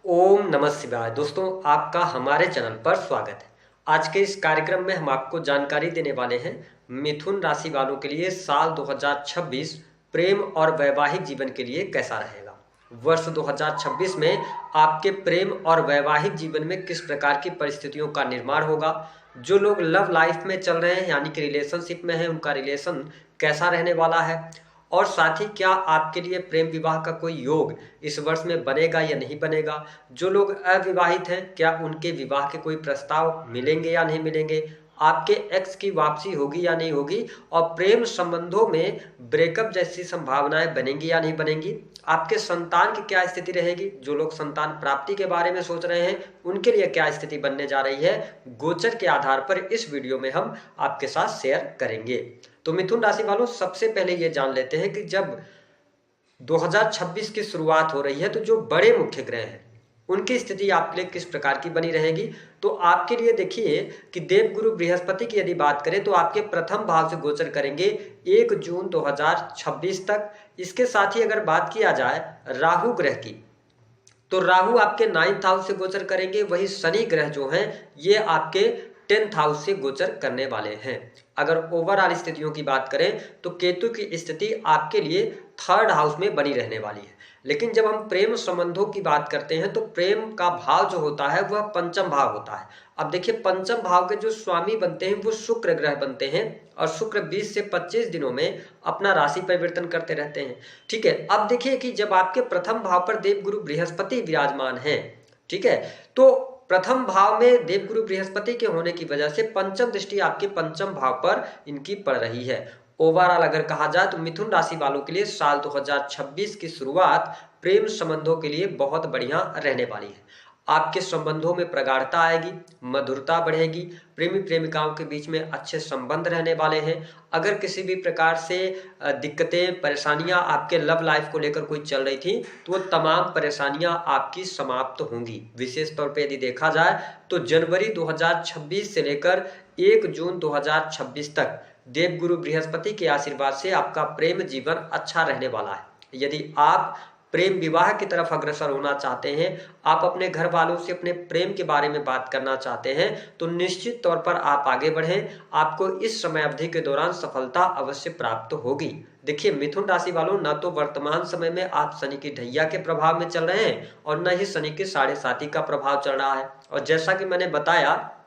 ओम नमः शिवाय। दोस्तों, आपका हमारे चैनल पर स्वागत है। आज के इस कार्यक्रम में हम आपको जानकारी देने वाले हैं मिथुन राशि वालों के लिए साल 2026 प्रेम और वैवाहिक जीवन के लिए कैसा रहेगा। वर्ष 2026 में आपके प्रेम और वैवाहिक जीवन में किस प्रकार की परिस्थितियों का निर्माण होगा। जो लोग लव लाइफ में चल रहे हैं यानी कि रिलेशनशिप में हैं, उनका रिलेशन कैसा रहने वाला है, और साथ ही क्या आपके लिए प्रेम विवाह का कोई योग इस वर्ष में बनेगा या नहीं बनेगा। जो लोग अविवाहित हैं, क्या उनके विवाह के कोई प्रस्ताव मिलेंगे या नहीं मिलेंगे। आपके एक्स की वापसी होगी या नहीं होगी, और प्रेम संबंधों में ब्रेकअप जैसी संभावनाएं बनेंगी या नहीं बनेंगी। आपके संतान की क्या स्थिति रहेगी। जो लोग संतान प्राप्ति के बारे में सोच रहे हैं, उनके लिए क्या स्थिति बनने जा रही है, गोचर के आधार पर इस वीडियो में हम आपके साथ शेयर करेंगे। तो मिथुन राशि वालों, सबसे पहले ये जान लेते हैं कि जब 2026 की शुरुआत हो रही है तो जो बड़े मुख्य ग्रह हैं उनकी स्थिति आपके लिए किस प्रकार की बनी रहेगी। तो आपके लिए देखिए कि देवगुरु बृहस्पति की यदि बात करें तो आपके प्रथम भाव से गोचर करेंगे 1 जून 2026 तक। इसके साथ ही अगर बात किया जाए राहु ग्रह की, तो राहु आपके 9th हाउस से गोचर करेंगे। वही शनि ग्रह जो हैं ये आपके 10th हाउस से गोचर करने वाले हैं। अगर ओवरऑल स्थितियों की बात करें तो केतु की स्थिति आपके लिए 3rd हाउस में बनी रहने वाली है। लेकिन जब हम प्रेम संबंधों की बात करते हैं तो प्रेम का भाव जो होता है वह पंचम भाव होता है। अब देखिए, पंचम भाव के जो स्वामी बनते हैं वो शुक्र ग्रह बनते हैं, और शुक्र 20 से 25 दिनों में अपना राशि परिवर्तन करते रहते हैं। ठीक है, अब देखिए कि जब आपके प्रथम भाव पर देवगुरु बृहस्पति विराजमान है, ठीक है, तो प्रथम भाव में देवगुरु बृहस्पति के होने की वजह से पंचम दृष्टि आपके पंचम भाव पर इनकी पड़ रही है। ओवरऑल अगर कहा जाए तो मिथुन राशि वालों के लिए साल 2026 की शुरुआत प्रेम संबंधों के लिए बहुत बढ़िया रहने वाली है। आपके संबंधों में प्रगाढ़ता आएगी, मधुरता बढ़ेगी, प्रेमी प्रेमिकाओं के बीच में अच्छे संबंध रहने वाले हैं। अगर किसी भी प्रकार से दिक्कतें परेशानियां आपके लव लाइफ को लेकर कोई चल रही थी तो वो तमाम परेशानियां आपकी समाप्त होंगी। विशेष तौर पे यदि देखा जाए तो जनवरी 2026 से लेकर 1 जून 2026 तक देवगुरु बृहस्पति के आशीर्वाद से आपका प्रेम जीवन अच्छा रहने वाला है। यदि आप प्रेम विवाह की तरफ अग्रसर होना चाहते हैं, आप अपने घर वालों से अपने प्रेम के बारे में बात करना चाहते हैं, तो निश्चित तौर पर आप आगे बढ़ें। आपको इस समय अवधि के दौरान सफलता अवश्य प्राप्त होगी। देखिए मिथुन राशि वालों, न तो वर्तमान समय में आप शनि की ढैया के प्रभाव में चल रहे हैं और न ही शनि के 7.5 का प्रभाव चल रहा है। और जैसा कि मैंने बताया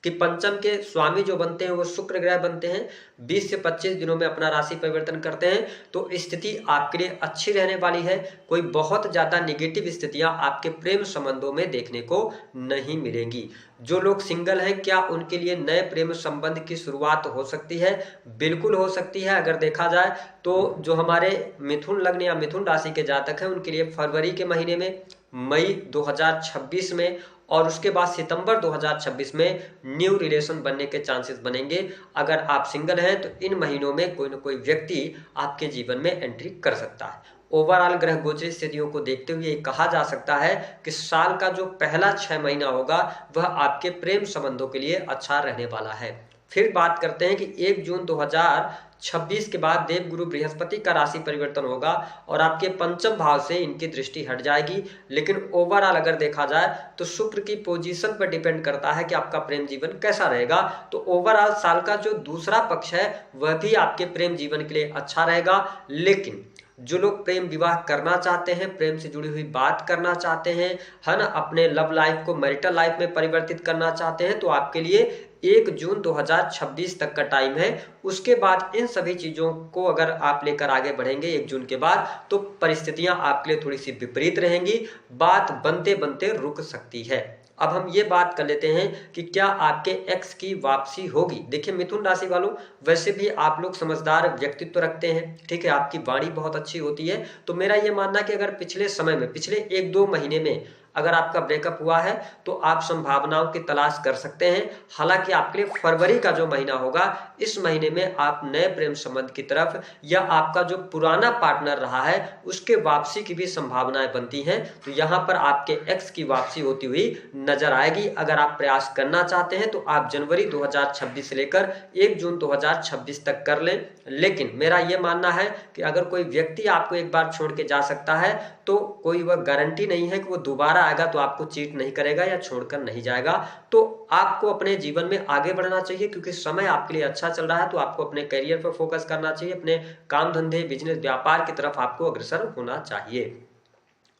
कि पंचम के स्वामी जो बनते हैं वो शुक्र ग्रह बनते हैं, 20 से 25 दिनों में अपना राशि परिवर्तन करते हैं, तो स्थिति आपके लिए अच्छी रहने वाली है। कोई बहुत ज्यादा निगेटिव स्थितियां आपके प्रेम संबंधों में देखने को नहीं मिलेंगी। जो लोग सिंगल हैं, क्या उनके लिए नए प्रेम संबंध की शुरुआत हो सकती है? बिल्कुल हो सकती है। अगर देखा जाए तो जो हमारे मिथुन लग्न या मिथुन राशि के जातक हैं उनके लिए फरवरी के महीने में, मई 2026 में और उसके बाद सितंबर 2026 में न्यू रिलेशन बनने के चांसेस बनेंगे। अगर आप सिंगल हैं तो इन महीनों में कोई ना कोई व्यक्ति आपके जीवन में एंट्री कर सकता है। ओवरऑल ग्रह गोचर स्थितियों को देखते हुए कहा जा सकता है कि साल का जो पहला 6 महीना होगा वह आपके प्रेम संबंधों के लिए अच्छा रहने वाला है। फिर बात करते हैं कि 1 जून 2026 के बाद देवगुरु बृहस्पति का राशि परिवर्तन होगा और आपके पंचम भाव से इनकी दृष्टि हट जाएगी। लेकिन ओवरऑल अगर देखा जाए तो शुक्र की पोजीशन पर डिपेंड करता है कि आपका प्रेम जीवन कैसा रहेगा। तो ओवरऑल साल का जो दूसरा पक्ष है वह भी आपके प्रेम जीवन के लिए अच्छा रहेगा। लेकिन जो लोग प्रेम विवाह करना चाहते हैं, प्रेम से जुड़ी हुई बात करना चाहते हैं, है ना, अपने लव लाइफ को मैरिटल लाइफ में परिवर्तित करना चाहते हैं, तो आपके लिए 1 जून 2026 तक का टाइम है। उसके बाद इन सभी चीजों को अगर आप लेकर आगे बढ़ेंगे 1 जून के बाद, तो परिस्थितियां आपके लिए थोड़ी सी विपरीत रहेंगी, बात बनते बनते रुक सकती है। अब हम ये बात कर लेते हैं कि क्या आपके एक्स की वापसी होगी। देखिए मिथुन राशि वालों, वैसे भी आप लोग समझदार व्यक्तित्व रखते हैं, ठीक है, आपकी वाणी बहुत अच्छी होती है। तो मेरा ये मानना कि अगर पिछले समय में, पिछले 1-2 महीने में अगर आपका ब्रेकअप हुआ है तो आप संभावनाओं की तलाश कर सकते हैं। हालांकि आपके लिए फरवरी का जो महीना होगा, इस महीने में आप नए प्रेम संबंध की तरफ या आपका जो पुराना पार्टनर रहा है उसके वापसी की भी संभावनाएं बनती हैं। तो यहाँ पर आपके एक्स की वापसी होती हुई नजर आएगी। अगर आप प्रयास करना चाहते हैं तो आप जनवरी 2026 से लेकर 1 जून 2026 तक कर लें। लेकिन मेरा यह मानना है कि अगर कोई व्यक्ति आपको एक बार छोड़ के जा सकता है तो कोई वह गारंटी नहीं है कि वो दोबारा आएगा तो आपको चीट नहीं करेगा या छोड़कर नहीं जाएगा। तो आपको अपने जीवन में आगे बढ़ना चाहिए, क्योंकि समय आपके लिए अच्छा चल रहा है। तो आपको अपने करियर पर फोकस करना चाहिए, अपने काम धंधे बिजनेस व्यापार की तरफ आपको अग्रसर होना चाहिए।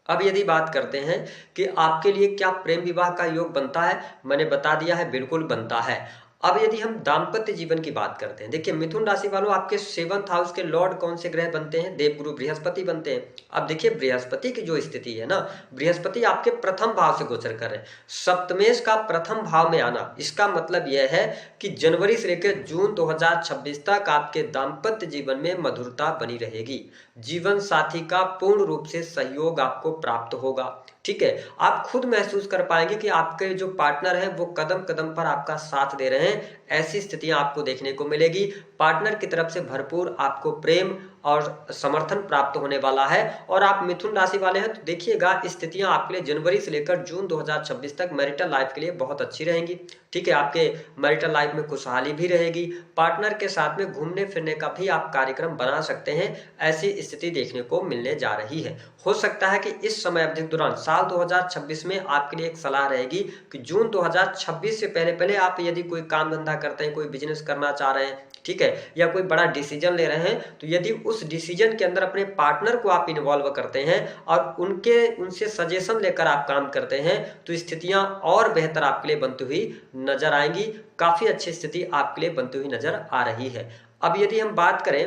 अब यदि बात करते हैं कि आपके लिए क्या प्रेम विवाह का योग बनता है, मैंने बता दिया है, बिल्कुल बनता है। अब यदि हम दाम्पत्य जीवन की बात करते हैं, देखिए मिथुन राशि वालों, आपके 7th हाउस के लॉर्ड कौन से ग्रह बनते हैं? देवगुरु बृहस्पति बनते हैं। अब देखिए बृहस्पति की जो स्थिति है ना, बृहस्पति आपके प्रथम भाव से गोचर कर रहे हैं। सप्तमेश का प्रथम भाव में आना, इसका मतलब यह है कि जनवरी से लेकर जून 2026 तक आपके दाम्पत्य जीवन में मधुरता बनी रहेगी। जीवन साथी का पूर्ण रूप से सहयोग आपको प्राप्त होगा। ठीक है, आप खुद महसूस कर पाएंगे कि आपके जो पार्टनर हैं वो कदम कदम पर आपका साथ दे रहे हैं। ऐसी स्थितियां आपको देखने को मिलेगी। पार्टनर की तरफ से भरपूर आपको प्रेम और समर्थन प्राप्त होने वाला है। और आप मिथुन राशि वाले हैं तो देखिएगा, स्थितियां आपके लिए जनवरी से लेकर जून 2026 तक मैरिटल लाइफ के लिए बहुत अच्छी रहेंगी। ठीक है, आपके मैरिटल लाइफ में खुशहाली भी रहेगी। पार्टनर के साथ में घूमने फिरने का भी आप कार्यक्रम बना सकते हैं। ऐसी स्थिति देखने को मिलने जा रही है। हो सकता है कि इस समय अवधि के दौरान साल 2026 में आपके लिए एक सलाह रहेगी कि जून 2026 से पहले पहले आप यदि कोई काम धंधा करते हैं, कोई बिजनेस करना चाह रहे हैं, ठीक है, या कोई बड़ा डिसीजन ले रहे हैं, तो यदि उस डिसीजन के अंदर अपने पार्टनर को आप इन्वॉल्व करते हैं और उनसे सजेशन लेकर आप काम करते हैं, तो स्थितियां और बेहतर आपके लिए बनती हुई नजर आएंगी। काफी अच्छी स्थिति आपके लिए बनती हुई नजर आ रही है। अब यदि हम बात करें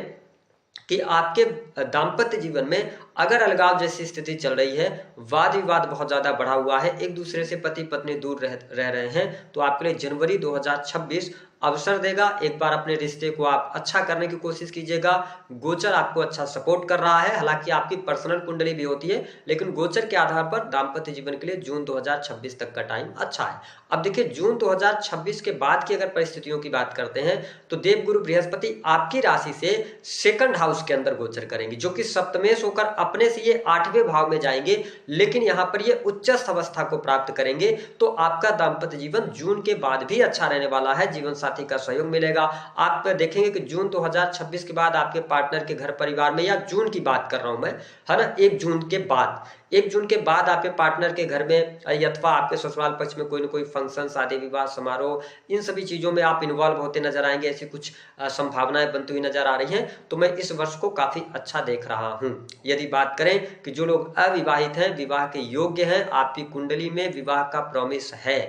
कि आपके दाम्पत्य जीवन में अगर अलगाव जैसी स्थिति चल रही है, वाद विवाद बहुत ज्यादा बढ़ा हुआ है, एक दूसरे से पति पत्नी दूर रह रहे हैं, तो आपके लिए जनवरी 2026 अवसर देगा। एक बार अपने रिश्ते को आप अच्छा करने की कोशिश कीजिएगा। गोचर आपको अच्छा सपोर्ट कर रहा है। हालांकि आपकी पर्सनल कुंडली भी होती है, लेकिन गोचर के आधार पर दाम्पत्य जीवन के लिए जून 2026 तक का टाइम अच्छा है। अब देखिए जून 2026 के बाद की अगर परिस्थितियों की बात करते हैं, तो देवगुरु बृहस्पति आपकी राशि से 2nd हाउस के अंदर गोचर करेंगे, जो कि सप्तमेश होकर अपने से ये 8वें भाव में जाएंगे, लेकिन यहाँ पर ये उच्चस्थ अवस्था को प्राप्त करेंगे। तो आपका दाम्पत्य जीवन जून के बाद भी अच्छा रहने वाला है। जीवन साथी का सहयोग मिलेगा। आप देखेंगे कि जून 2026 के बाद आपके पार्टनर के घर परिवार में, या जून की बात कर रहा हूं मैं, है ना, 1 जून के बाद आपके पार्टनर के घर में अथवा आपके ससुराल पक्ष में कोई ना कोई फंक्शन, शादी विवाह समारोह, इन सभी चीजों में आप इन्वॉल्व होते नजर आएंगे। ऐसी कुछ संभावनाएं बनती हुई नजर आ रही हैं। तो मैं इस वर्ष को काफी अच्छा देख रहा हूं। यदि बात करें कि जो लोग अविवाहित हैं, विवाह के योग्य हैं, आपकी कुंडली में विवाह का प्रॉमिस है,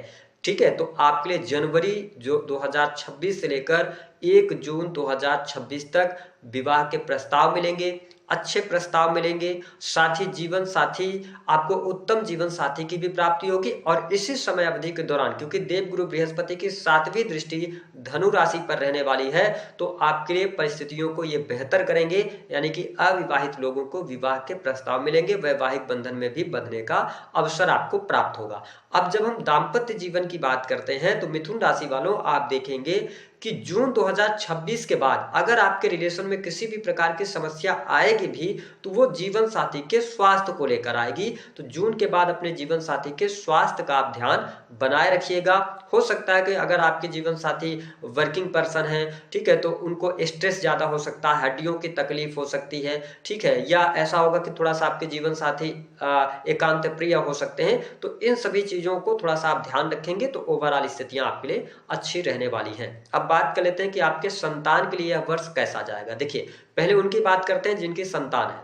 ठीक है, तो आपके लिए जनवरी जो 2026 से लेकर 1 जून 2026 तक विवाह के प्रस्ताव मिलेंगे, अच्छे प्रस्ताव मिलेंगे। साथ ही जीवन साथी, आपको उत्तम जीवन साथी की भी प्राप्ति होगी। और इसी समय अवधि के दौरान, क्योंकि देवगुरु बृहस्पति की 7वीं दृष्टि धनु राशि पर रहने वाली है, तो आपके लिए परिस्थितियों को ये बेहतर करेंगे। यानी कि अविवाहित लोगों को विवाह के प्रस्ताव मिलेंगे, वैवाहिक बंधन में भी बंधने का अवसर आपको प्राप्त होगा। अब जब हम दाम्पत्य जीवन की बात करते हैं, तो मिथुन राशि वालों आप देखेंगे कि जून 2026 के बाद अगर आपके रिलेशन में किसी भी प्रकार की समस्या आएगी भी, तो वो जीवन साथी के स्वास्थ्य को लेकर आएगी। तो जून के बाद अपने जीवन साथी के स्वास्थ्य का आप ध्यान बनाए रखिएगा। हो सकता है कि अगर आपके जीवन साथी वर्किंग पर्सन है, ठीक है, तो उनको स्ट्रेस ज्यादा हो सकता है, हड्डियों की तकलीफ हो सकती है, ठीक है, या ऐसा होगा कि थोड़ा सा आपके जीवन साथी एकांत प्रिय हो सकते हैं। तो इन सभी चीजों को थोड़ा सा आप ध्यान रखेंगे तो ओवरऑल स्थितियां आपके लिए अच्छी रहने वाली हैं। अब बात कर लेते हैं कि आपके संतान के लिए यह वर्ष कैसा जाएगा। देखिए पहले उनकी बात करते हैं जिनकी संतान है।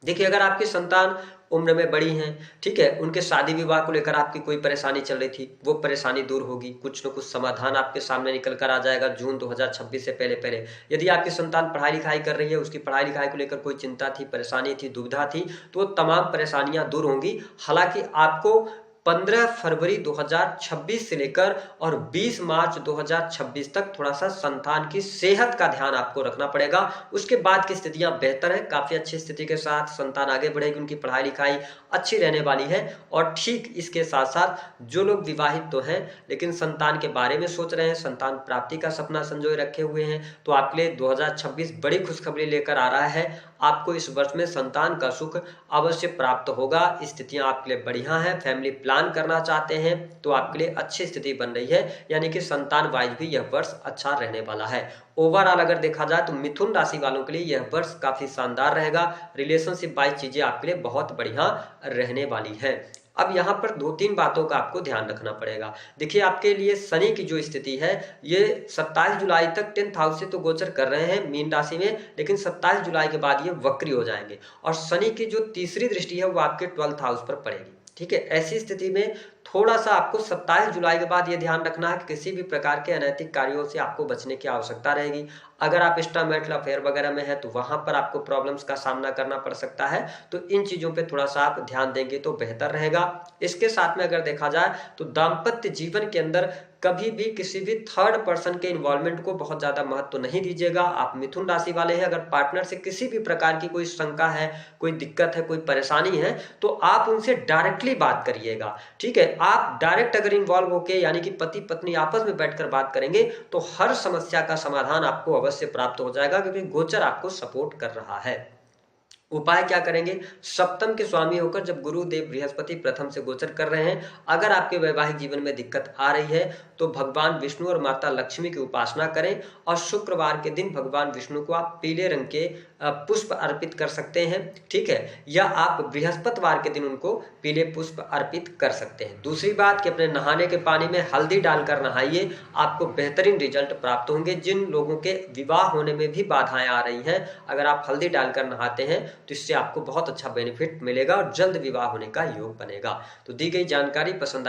देखिए अगर आपकी संतान उम्र में बड़ी हैं, ठीक है, उनके शादी विवाह को लेकर आपकी कोई परेशानी चल रही थी, वो परेशानी दूर होगी। कुछ न कुछ समाधान आपके सामने निकल कर आ जाएगा जून 2026 से पहले पहले। यदि आपकी संतान पढ़ाई लिखाई कर रही है, उसकी पढ़ाई लिखाई को लेकर कोई चिंता थी, परेशानी थी, दुविधा थी, तो वो तमाम परेशानियां दूर होंगी। हालांकि आपको 15 फरवरी 2026 से लेकर और 20 मार्च 2026 तक थोड़ा सा संतान की सेहत का ध्यान आपको रखना पड़ेगा। उसके बाद की स्थितियां बेहतर है, काफी अच्छी स्थिति के साथ संतान आगे बढ़ेगी, उनकी पढ़ाई लिखाई अच्छी रहने वाली है। और ठीक इसके साथ साथ जो लोग विवाहित तो हैं लेकिन संतान के बारे में सोच रहे हैं, संतान प्राप्ति का सपना संजोए रखे हुए हैं, तो आपके लिए 2026 बड़ी खुशखबरी लेकर आ रहा है। आपको इस वर्ष में संतान का सुख अवश्य प्राप्त होगा। स्थितियां आपके लिए बढ़िया हैं। फैमिली प्लान करना चाहते हैं तो आपके लिए अच्छी स्थिति बन रही है, यानी कि संतान वाइज भी यह वर्ष अच्छा रहने वाला है। ओवरऑल अगर देखा जाए तो मिथुन राशि वालों के लिए यह वर्ष काफी शानदार रहेगा। रिलेशनशिप वाइज चीजें आपके लिए बहुत बढ़िया रहने वाली है। अब यहाँ पर 2-3 बातों का आपको ध्यान रखना पड़ेगा। देखिए, आपके लिए शनि की जो स्थिति है, ये 27 जुलाई तक 10th हाउस से तो गोचर कर रहे हैं मीन राशि में, लेकिन 27 जुलाई के बाद ये वक्री हो जाएंगे और शनि की जो तीसरी दृष्टि है वो आपके 12th हाउस पर पड़ेगी। ठीक है, ऐसी स्थिति में थोड़ा सा आपको 27 जुलाई के बाद ये ध्यान रखना है कि किसी भी प्रकार के अनैतिक कार्यों से आपको बचने की आवश्यकता रहेगी। अगर आप एक्स्ट्रा मैरिटल अफेयर वगैरह में है तो वहां पर आपको प्रॉब्लम्स का सामना करना पड़ सकता है, तो इन चीजों पे थोड़ा सा आप ध्यान देंगे तो बेहतर रहेगा। इसके साथ में अगर देखा जाए तो दाम्पत्य जीवन के अंदर कभी भी किसी भी थर्ड पर्सन के इन्वॉल्वमेंट को बहुत ज्यादा महत्व नहीं दीजिएगा। आप मिथुन राशि वाले हैं, अगर पार्टनर से किसी भी प्रकार की कोई शंका है, कोई दिक्कत है, कोई परेशानी है, तो आप उनसे डायरेक्टली बात करिएगा। ठीक है, आप डायरेक्ट अगर इन्वॉल्व होके यानी कि पति पत्नी आपस में बैठकर बात करेंगे तो हर समस्या का समाधान आपको अवश्य प्राप्त हो जाएगा, क्योंकि गोचर आपको सपोर्ट कर रहा है। उपाय क्या करेंगे? सप्तम के स्वामी होकर जब गुरुदेव बृहस्पति प्रथम से गोचर कर रहे हैं, अगर आपके वैवाहिक जीवन में दिक्कत आ रही है तो भगवान विष्णु और माता लक्ष्मी की उपासना करें और शुक्रवार के दिन भगवान विष्णु को आप पीले रंग के पुष्प अर्पित कर सकते हैं। ठीक है, या आप बृहस्पतिवार के दिन उनको पीले पुष्प अर्पित कर सकते हैं। दूसरी बात कि अपने नहाने के पानी में हल्दी डालकर नहाइए, आपको बेहतरीन रिजल्ट प्राप्त होंगे। जिन लोगों के विवाह होने में भी बाधाएं आ रही हैं, अगर आप हल्दी डालकर नहाते हैं तो इससे आपको बहुत अच्छा बेनिफिट मिलेगा और जल्द विवाह होने का योग बनेगा। तो दी गई जानकारी पसंद